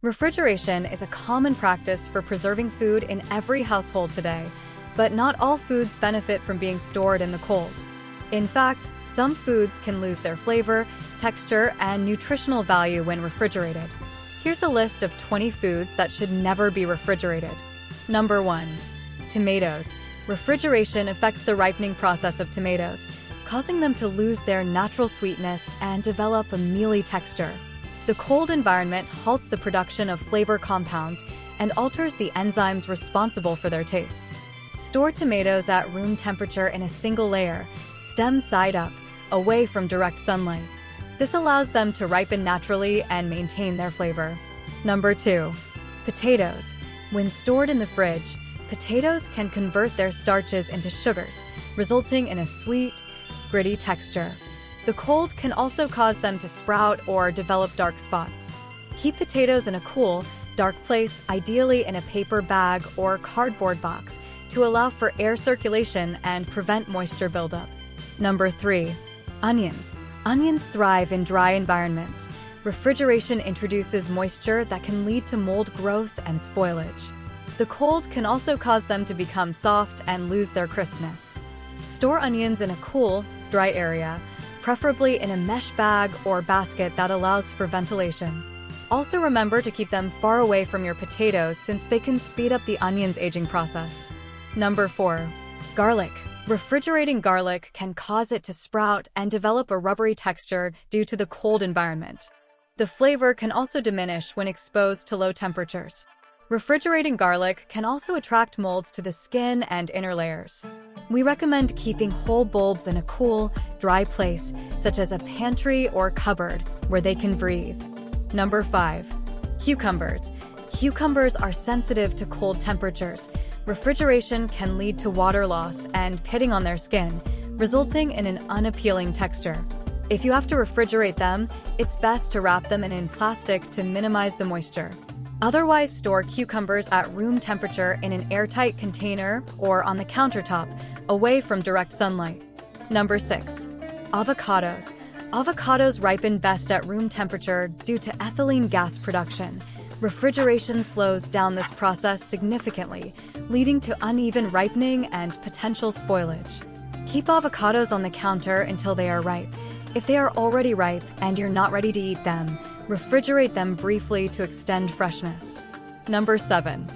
Refrigeration is a common practice for preserving food in every household today, but not all foods benefit from being stored in the cold. In fact, some foods can lose their flavor, texture, and nutritional value when refrigerated. Here's a list of 20 foods that should never be refrigerated. Number 1. Tomatoes. Refrigeration affects the ripening process of tomatoes, causing them to lose their natural sweetness and develop a mealy texture. The cold environment halts the production of flavor compounds and alters the enzymes responsible for their taste. Store tomatoes at room temperature in a single layer, stem side up, away from direct sunlight. This allows them to ripen naturally and maintain their flavor. Number 2. Potatoes. When stored in the fridge, potatoes can convert their starches into sugars, resulting in a sweet, gritty texture. The cold can also cause them to sprout or develop dark spots. Keep potatoes in a cool, dark place, ideally in a paper bag or cardboard box, to allow for air circulation and prevent moisture buildup. Number 3. Onions. Onions thrive in dry environments. Refrigeration introduces moisture that can lead to mold growth and spoilage. The cold can also cause them to become soft and lose their crispness. Store onions in a cool, dry area, preferably in a mesh bag or basket that allows for ventilation. Also remember to keep them far away from your potatoes since they can speed up the onion's aging process. Number 4. Garlic. Refrigerating garlic can cause it to sprout and develop a rubbery texture due to the cold environment. The flavor can also diminish when exposed to low temperatures. Refrigerating garlic can also attract molds to the skin and inner layers. We recommend keeping whole bulbs in a cool, dry place, such as a pantry or cupboard, where they can breathe. Number 5. Cucumbers. Cucumbers are sensitive to cold temperatures. Refrigeration can lead to water loss and pitting on their skin, resulting in an unappealing texture. If you have to refrigerate them, it's best to wrap them in plastic to minimize the moisture. Otherwise, store cucumbers at room temperature in an airtight container or on the countertop, away from direct sunlight. Number 6. Avocados. Avocados ripen best at room temperature due to ethylene gas production. Refrigeration slows down this process significantly, leading to uneven ripening and potential spoilage. Keep avocados on the counter until they are ripe. If they are already ripe and you're not ready to eat them, refrigerate them briefly to extend freshness. Number 7.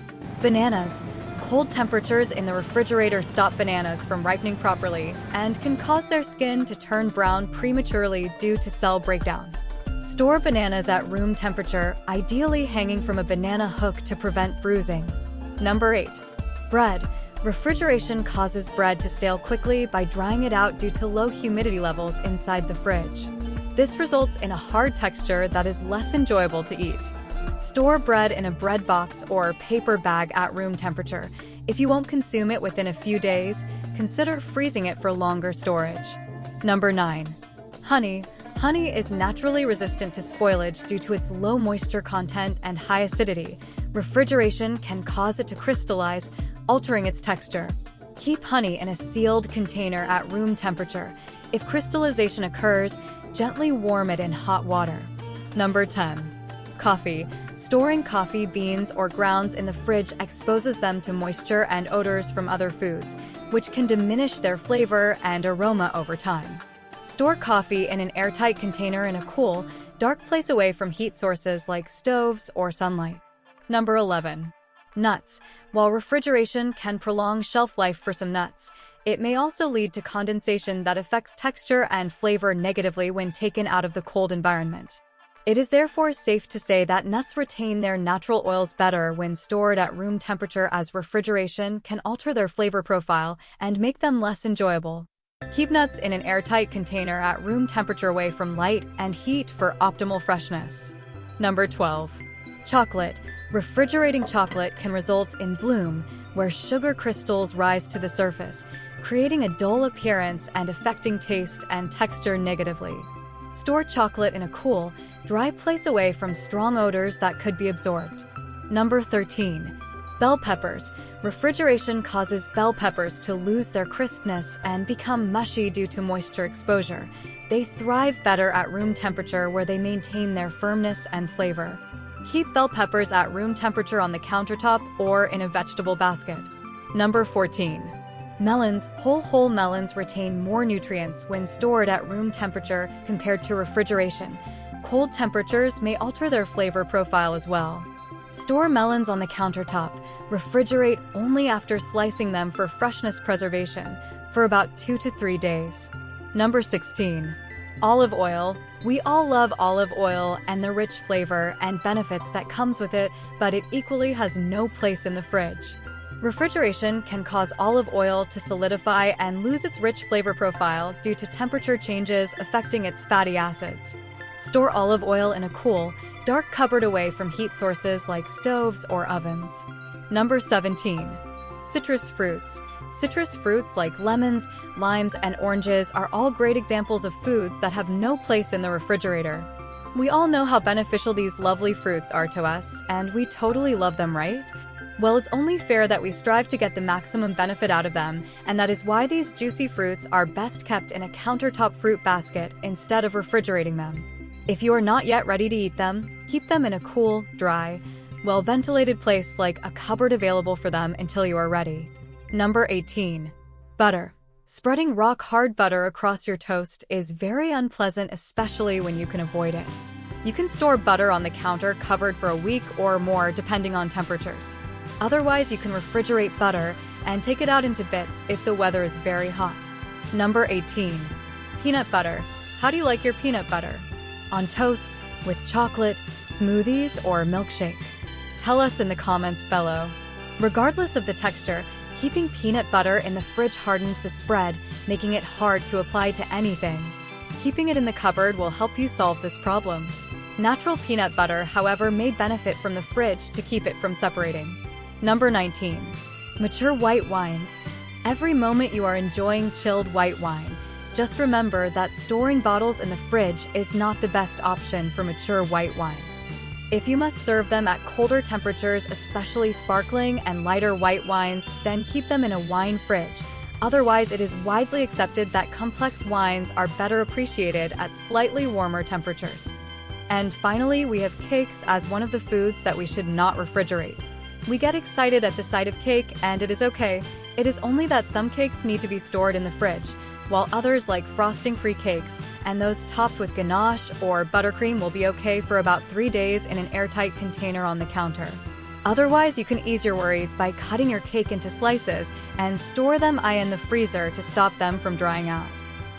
Bananas. Cold temperatures in the refrigerator stop bananas from ripening properly and can cause their skin to turn brown prematurely due to cell breakdown. Store bananas at room temperature, ideally hanging from a banana hook to prevent bruising. Number 8. Bread. Refrigeration causes bread to stale quickly by drying it out due to low humidity levels inside the fridge. This results in a hard texture that is less enjoyable to eat. Store bread in a bread box or paper bag at room temperature. If you won't consume it within a few days, consider freezing it for longer storage. Number 9. Honey. Honey is naturally resistant to spoilage due to its low moisture content and high acidity. Refrigeration can cause it to crystallize, altering its texture. Keep honey in a sealed container at room temperature. If crystallization occurs, gently warm it in hot water. Number 10. Coffee. Storing coffee beans or grounds in the fridge exposes them to moisture and odors from other foods, which can diminish their flavor and aroma over time. Store coffee in an airtight container in a cool, dark place away from heat sources like stoves or sunlight. Number 11. Nuts. While refrigeration can prolong shelf life for some nuts, it may also lead to condensation that affects texture and flavor negatively when taken out of the cold environment. It is therefore safe to say that nuts retain their natural oils better when stored at room temperature, as refrigeration can alter their flavor profile and make them less enjoyable. Keep nuts in an airtight container at room temperature away from light and heat for optimal freshness. Number 12. Chocolate. Refrigerating chocolate can result in bloom, where sugar crystals rise to the surface, creating a dull appearance and affecting taste and texture negatively. Store chocolate in a cool, dry place away from strong odors that could be absorbed. Number 13. Bell peppers. Refrigeration causes bell peppers to lose their crispness and become mushy due to moisture exposure. They thrive better at room temperature, where they maintain their firmness and flavor. Keep bell peppers at room temperature on the countertop or in a vegetable basket. Number 14. Melons. Whole melons retain more nutrients when stored at room temperature compared to refrigeration. Cold temperatures may alter their flavor profile as well. Store melons on the countertop. Refrigerate only after slicing them for freshness preservation for about 2 to 3 days. Number 16. Olive oil. We all love olive oil and the rich flavor and benefits that comes with it, but it equally has no place in the fridge. Refrigeration can cause olive oil to solidify and lose its rich flavor profile due to temperature changes affecting its fatty acids. Store olive oil in a cool, dark cupboard away from heat sources like stoves or ovens. Number 17. Citrus fruits. Citrus fruits like lemons, limes, and oranges are all great examples of foods that have no place in the refrigerator. We all know how beneficial these lovely fruits are to us, and we totally love them, right? Well, it's only fair that we strive to get the maximum benefit out of them, and that is why these juicy fruits are best kept in a countertop fruit basket instead of refrigerating them. If you are not yet ready to eat them, keep them in a cool, dry, well-ventilated place like a cupboard available for them until you are ready. Number 18. Butter. Spreading rock-hard butter across your toast is very unpleasant, especially when you can avoid it. You can store butter on the counter covered for a week or more depending on temperatures. Otherwise, you can refrigerate butter and take it out into bits if the weather is very hot. Number 18. Peanut butter. How do you like your peanut butter? On toast, with chocolate, smoothies, or milkshake? Tell us in the comments below. Regardless of the texture, keeping peanut butter in the fridge hardens the spread, making it hard to apply to anything. Keeping it in the cupboard will help you solve this problem. Natural peanut butter, however, may benefit from the fridge to keep it from separating. Number 19. Mature white wines. Every moment you are enjoying chilled white wine, just remember that storing bottles in the fridge is not the best option for mature white wines. If you must serve them at colder temperatures, especially sparkling and lighter white wines, then keep them in a wine fridge. Otherwise, it is widely accepted that complex wines are better appreciated at slightly warmer temperatures. And finally, we have cakes as one of the foods that we should not refrigerate. We get excited at the sight of cake, and it is okay. It is only that some cakes need to be stored in the fridge, while others like frosting-free cakes and those topped with ganache or buttercream will be okay for about 3 days in an airtight container on the counter. Otherwise, you can ease your worries by cutting your cake into slices and store them in the freezer to stop them from drying out.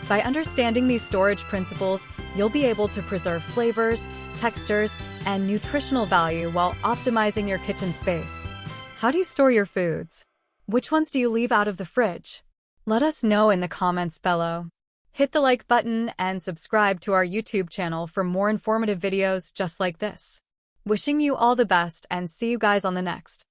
By understanding these storage principles, you'll be able to preserve flavors, textures, and nutritional value while optimizing your kitchen space. How do you store your foods? Which ones do you leave out of the fridge? Let us know in the comments below. Hit the like button and subscribe to our YouTube channel for more informative videos just like this. Wishing you all the best and see you guys on the next.